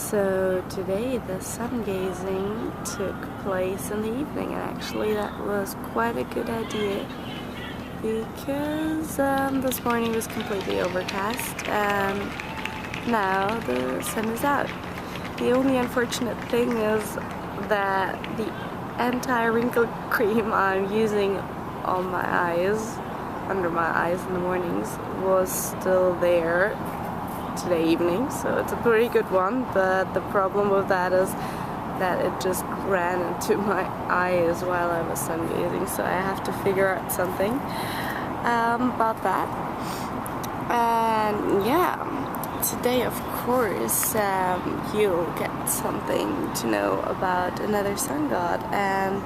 So today the sun gazing took place in the evening, and actually that was quite a good idea because this morning was completely overcast and now the sun is out. The only unfortunate thing is that the anti-wrinkle cream I'm using on my eyes, under my eyes in the mornings, was still there today evening, so it's a pretty good one, but the problem with that is that it just ran into my eyes while I was sun gazing, so I have to figure out something about that. And yeah, today of course you'll get something to know about another sun god, and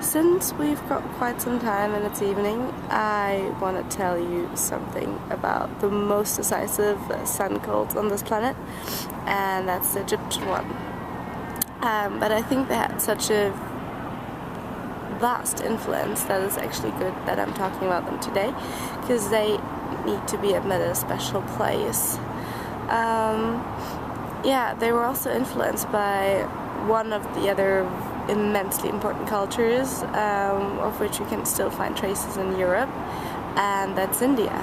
since we've got quite some time and it's evening, I want to tell you something about the most decisive sun cult on this planet, and that's the Egyptian one. But I think they had such a vast influence that it's actually good that I'm talking about them today, because they need to be admitted a special place. Yeah, they were also influenced by one of the other immensely important cultures, of which we can still find traces in Europe, and that's India.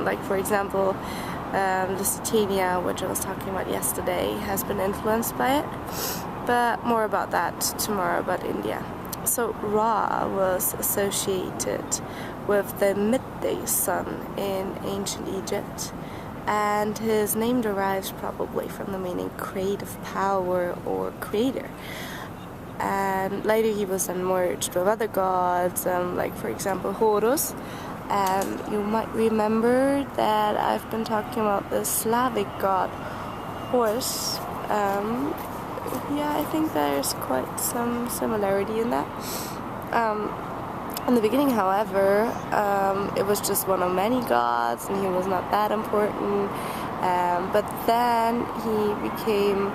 Like for example, Lusitania, which I was talking about yesterday, has been influenced by it, but more about that tomorrow, about India. So Ra was associated with the midday sun in ancient Egypt, and his name derives probably from the meaning creative power or creator. And later he was then merged with other gods, like for example Horus. And you might remember that I've been talking about the Slavic god Horse. Yeah, I think there's quite some similarity in that. In the beginning, however, it was just one of many gods and he was not that important, but then he became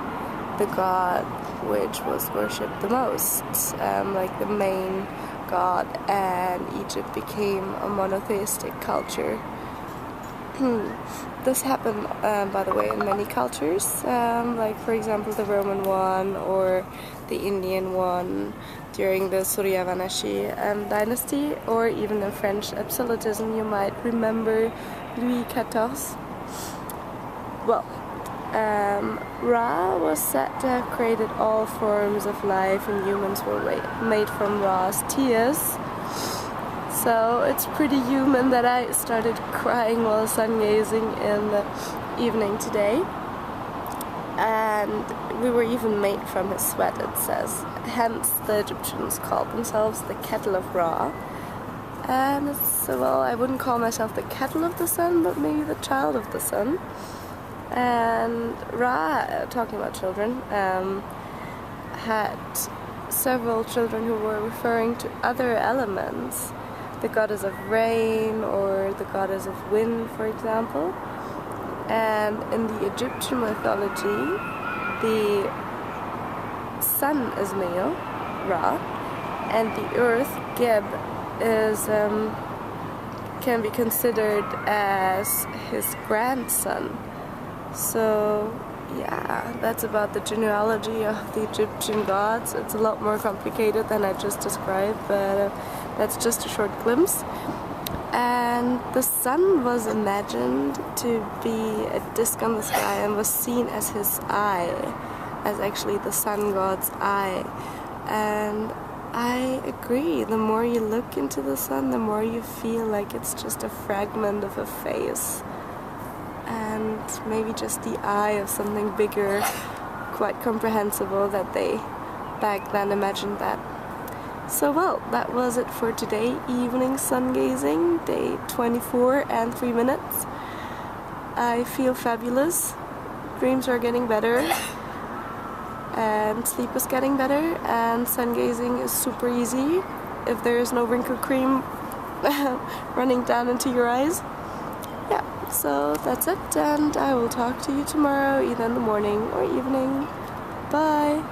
the god which was worshipped the most, like the main god, and Egypt became a monotheistic culture. This happened, by the way, in many cultures, like for example the Roman one or the Indian one during the Suryavanshi dynasty, or even in French absolutism you might remember Louis XIV. Well, Ra was said to have created all forms of life, and humans were made from Ra's tears. So it's pretty human that I started crying while sun gazing in the evening today. And we were even made from his sweat, it says. Hence the Egyptians called themselves the kettle of Ra. And it's, well, I wouldn't call myself the kettle of the sun, but maybe the child of the sun. And Ra, talking about children, had several children who were referring to other elements. The goddess of rain or the goddess of wind, for example. And in the Egyptian mythology, the sun is male, Ra, and the earth, Geb, is can be considered as his grandson. So yeah, that's about the genealogy of the Egyptian gods. It's a lot more complicated than I just described, but that's just a short glimpse. And the sun was imagined to be a disc on the sky and was seen as his eye, as actually the sun god's eye. And I agree, the more you look into the sun, the more you feel like it's just a fragment of a face, and maybe just the eye of something bigger, quite comprehensible, that they back then imagined that. So well, that was it for today, evening sun gazing, day 24 and 3 minutes. I feel fabulous, dreams are getting better, and sleep is getting better, and sun gazing is super easy if there is no wrinkle cream running down into your eyes. Yeah, so that's it, and I will talk to you tomorrow, either in the morning or evening. Bye!